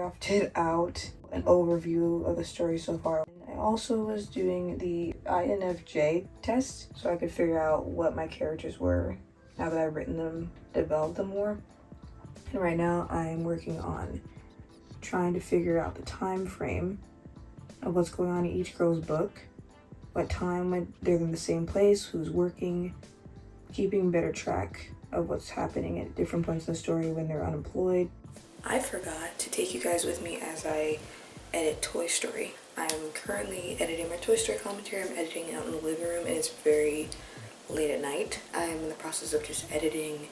drafted out an overview of the story so far. I also was doing the INFJ test so I could figure out what my characters were now that I've written them, developed them more. And right now I'm working on trying to figure out the time frame of what's going on in each girl's book, what time when they're in the same place, who's working, keeping better track of what's happening at different points in the story when they're unemployed. I forgot to take you guys with me as I edit Toy Story. I'm currently editing my Toy Story commentary. I'm editing it out in the living room and it's very late at night. I'm in the process of just editing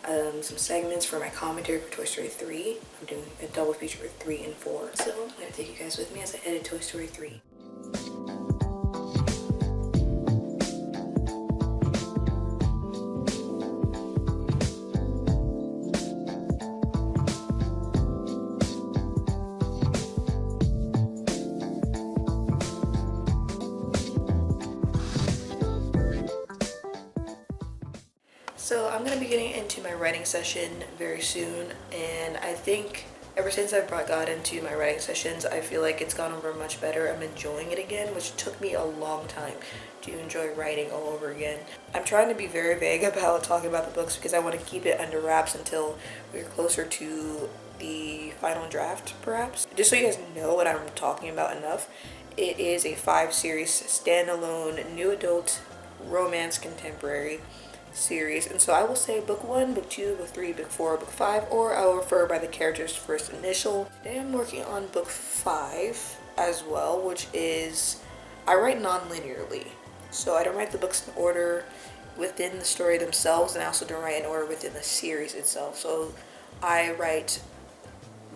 some segments for my commentary for Toy Story 3. I'm doing a double feature with 3 and 4. So I'm gonna take you guys with me as I edit Toy Story 3. So I'm going to be getting into my writing session very soon, and I think ever since I've got into my writing sessions, I feel like it's gone over much better. I'm enjoying it again, which took me a long time to enjoy writing all over again. I'm trying to be very vague about talking about the books because I want to keep it under wraps until we're closer to the final draft, perhaps. Just so you guys know what I'm talking about enough, it is a 5-series standalone new adult romance contemporary series, and so I will say book 1, book 2, book 3, book 4, book 5, or I'll refer by the character's first initial. Today I'm working on book 5 as well, which is, I write non-linearly, so I don't write the books in order within the story themselves, and I also don't write in order within the series itself. So I write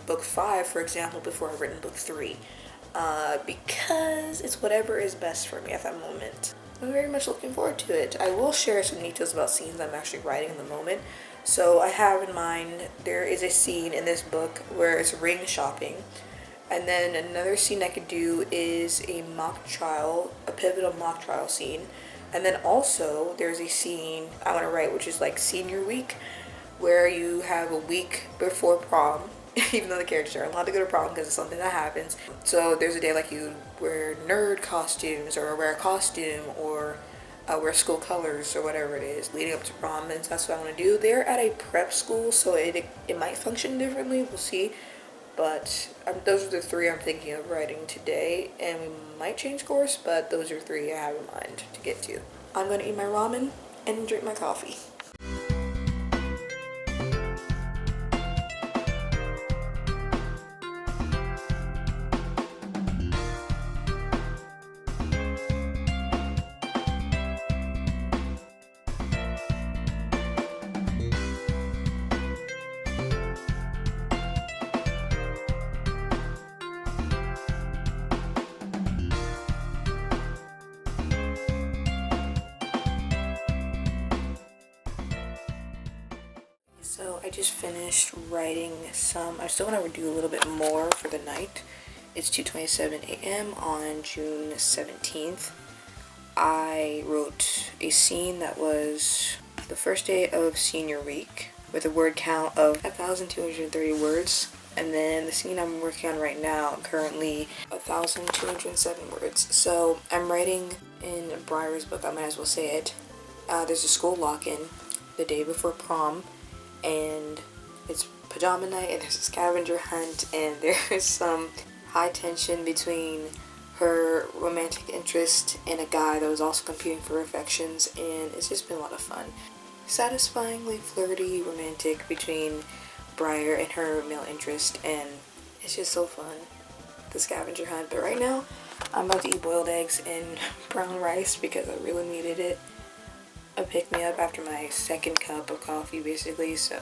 book 5, for example, before I've written book 3, because it's whatever is best for me at that moment. I'm very much looking forward to it. I will share some details about scenes I'm actually writing in the moment. So I have in mind, there is a scene in this book where it's ring shopping. And then another scene I could do is a mock trial, a pivotal mock trial scene. And then also there's a scene I want to write which is like senior week, where you have a week before prom. Even though the characters aren't allowed to go to prom because it's something that happens. So there's a day like you wear nerd costumes or wear a costume or wear school colors or whatever it is leading up to prom, and that's what I want to do. They're at a prep school, so it might function differently, we'll see. But those are the 3 I'm thinking of writing today, and we might change course, but those are 3 I have in mind to get to. I'm going to eat my ramen and drink my coffee. So I just finished writing some. I still want to do a little bit more for the night. It's 2:27 a.m. on June 17th. I wrote a scene that was the first day of senior week with a word count of 1,230 words. And then the scene I'm working on right now, currently 1,207 words. So I'm writing in Briar's book, I might as well say it. There's a school lock-in the day before prom, and it's pajama night, and there's a scavenger hunt, and there's some high tension between her romantic interest and a guy that was also competing for affections, and it's just been a lot of fun. Satisfyingly flirty, romantic between Briar and her male interest, and it's just so fun, the scavenger hunt. But right now, I'm about to eat boiled eggs and brown rice because I really needed it. A pick-me-up after my second cup of coffee, basically, so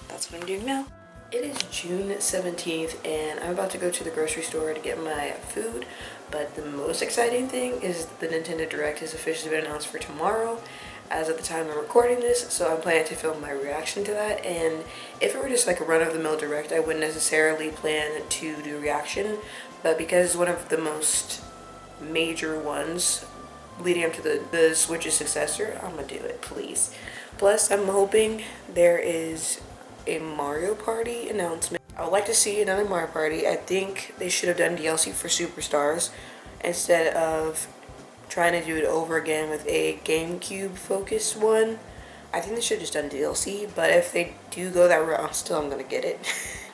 that's what I'm doing now. It is June 17th, and I'm about to go to the grocery store to get my food, but the most exciting thing is the Nintendo Direct has officially been announced for tomorrow, as of the time I'm recording this, so I'm planning to film my reaction to that. And if it were just like a run-of-the-mill Direct, I wouldn't necessarily plan to do reaction, but because it's one of the most major ones leading up to the Switch's successor, I'm gonna do it, please. Plus, I'm hoping there is a Mario Party announcement. I would like to see another Mario Party. I think they should have done DLC for Superstars instead of trying to do it over again with a GameCube focused one. I think they should have just done DLC, but if they do go that route, I'm gonna get it.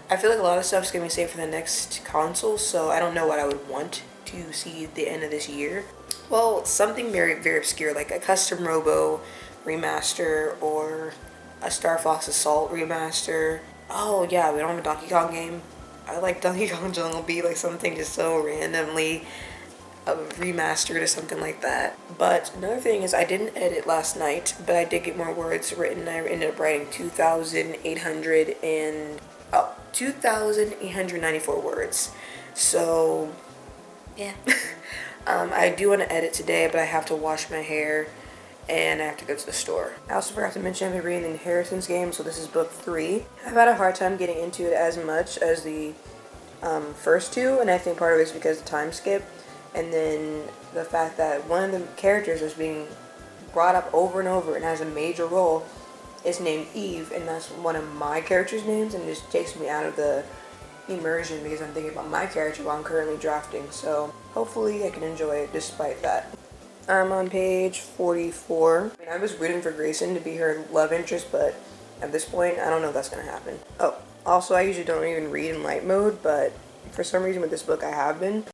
I feel like a lot of stuff's gonna be saved for the next console, so I don't know what I would want to see at the end of this year. Well, something very, very obscure, like a custom Robo remaster or a Star Fox Assault remaster. Oh yeah, we don't have a Donkey Kong game. I like Donkey Kong Jungle Beat, like something just so randomly remastered or something like that. But another thing is I didn't edit last night, but I did get more words written. I ended up writing 2,894 words. So yeah. I do want to edit today, but I have to wash my hair and I have to go to the store. I also forgot to mention I've been reading the Inheritance game, so this is book 3. I've had a hard time getting into it as much as the first two, and I think part of it is because of time skip, and then the fact that one of the characters is being brought up over and over and has a major role is named Eve, and that's one of my character's names, and it just takes me out of the immersion because I'm thinking about my character while I'm currently drafting, so hopefully I can enjoy it despite that. I'm on page 44. I was rooting for Grayson to be her love interest, but at this point, I don't know if that's going to happen. Oh, also, I usually don't even read in light mode, but for some reason with this book, I have been.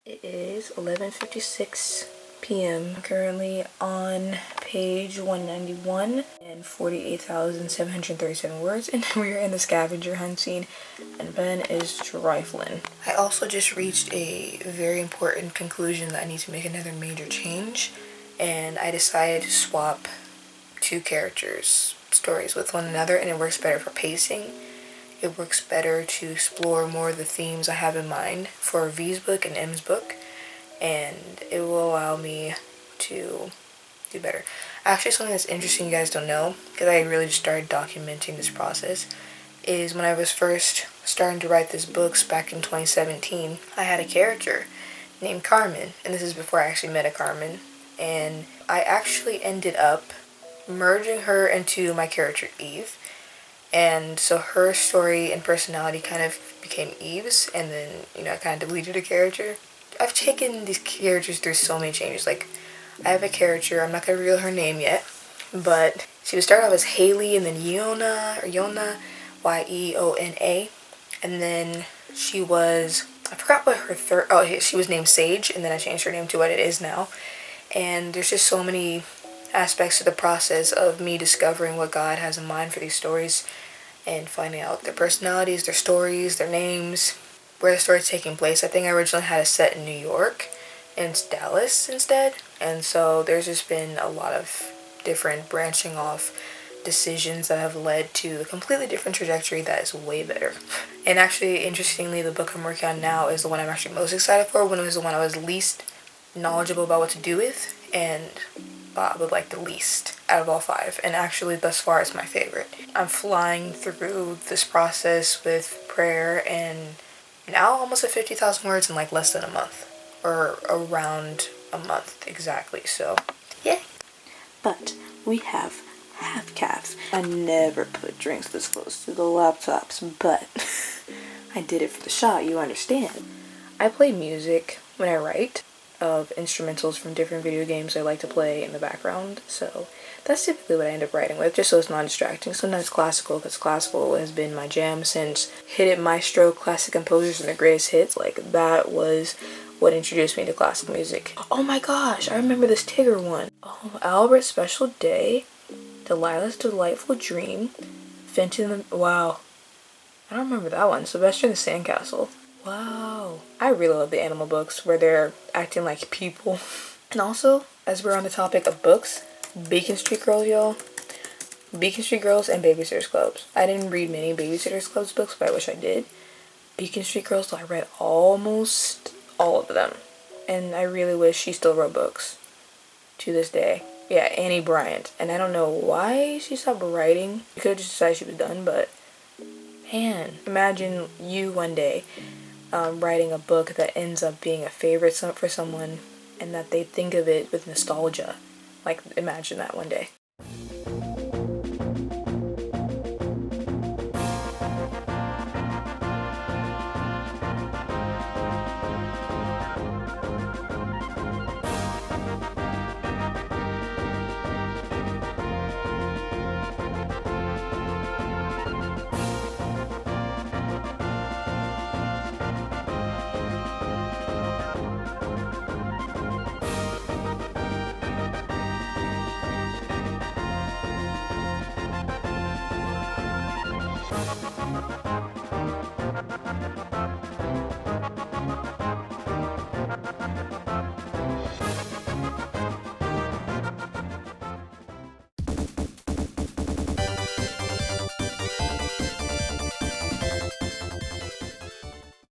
It is 11:56 p.m. Currently on page 191 and 48,737 words, and we are in the scavenger hunt scene, and Ben is trifling. I also just reached a very important conclusion that I need to make another major change, and I decided to swap two characters' stories with one another, and it works better for pacing. It works better to explore more of the themes I have in mind for V's book and M's book, and it will allow me to do better. Actually, something that's interesting you guys don't know, because I really just started documenting this process, is when I was first starting to write this books back in 2017, I had a character named Carmen, and this is before I actually met a Carmen, and I actually ended up merging her into my character Eve. And so her story and personality kind of became Eve's, and then, I kind of deleted a character. I've taken these characters through so many changes. Like, I have a character, I'm not going to reveal her name yet, but she would start off as Haley, and then Yona, Yeona, and then she was, I forgot what her she was named Sage, and then I changed her name to what it is now. And there's just so many aspects to the process of me discovering what God has in mind for these stories and finding out their personalities, their stories, their names, where the story's taking place. I think I originally had it set in New York, and it's Dallas instead. And so there's just been a lot of different branching off decisions that have led to a completely different trajectory that is way better. And actually, interestingly, the book I'm working on now is the one I'm actually most excited for, when it was the one I was least knowledgeable about what to do with, and but like the least out of all 5, and actually thus far it's my favorite. I'm flying through this process with prayer and now almost at 50,000 words in like less than a month, or around a month exactly, so yeah. But we have half calves. I never put drinks this close to the laptops, but I did it for the shot, you understand. I play music when I write, of instrumentals from different video games I like to play in the background, so that's typically what I end up writing with, just so it's non-distracting. Sometimes classical, because classical has been my jam since Hit It Maestro, Classic Composers, and the Greatest Hits. Like, that was what introduced me to classical music. Oh my gosh, I remember this Tigger one. Oh, Albert's Special Day, Delilah's Delightful Dream, Fenton the... Wow. I don't remember that one. Sylvester and the Sandcastle. Wow. I really love the animal books where they're acting like people. And also, as we're on the topic of books, Beacon Street Girls, y'all. Beacon Street Girls and Babysitters Clubs. I didn't read many Babysitters Clubs books, but I wish I did. Beacon Street Girls, I read almost all of them. And I really wish she still wrote books to this day. Yeah, Annie Bryant. And I don't know why she stopped writing. She could have just decided she was done, but man, imagine you one day writing a book that ends up being a favorite for someone and that they think of it with nostalgia. Like, imagine that one day.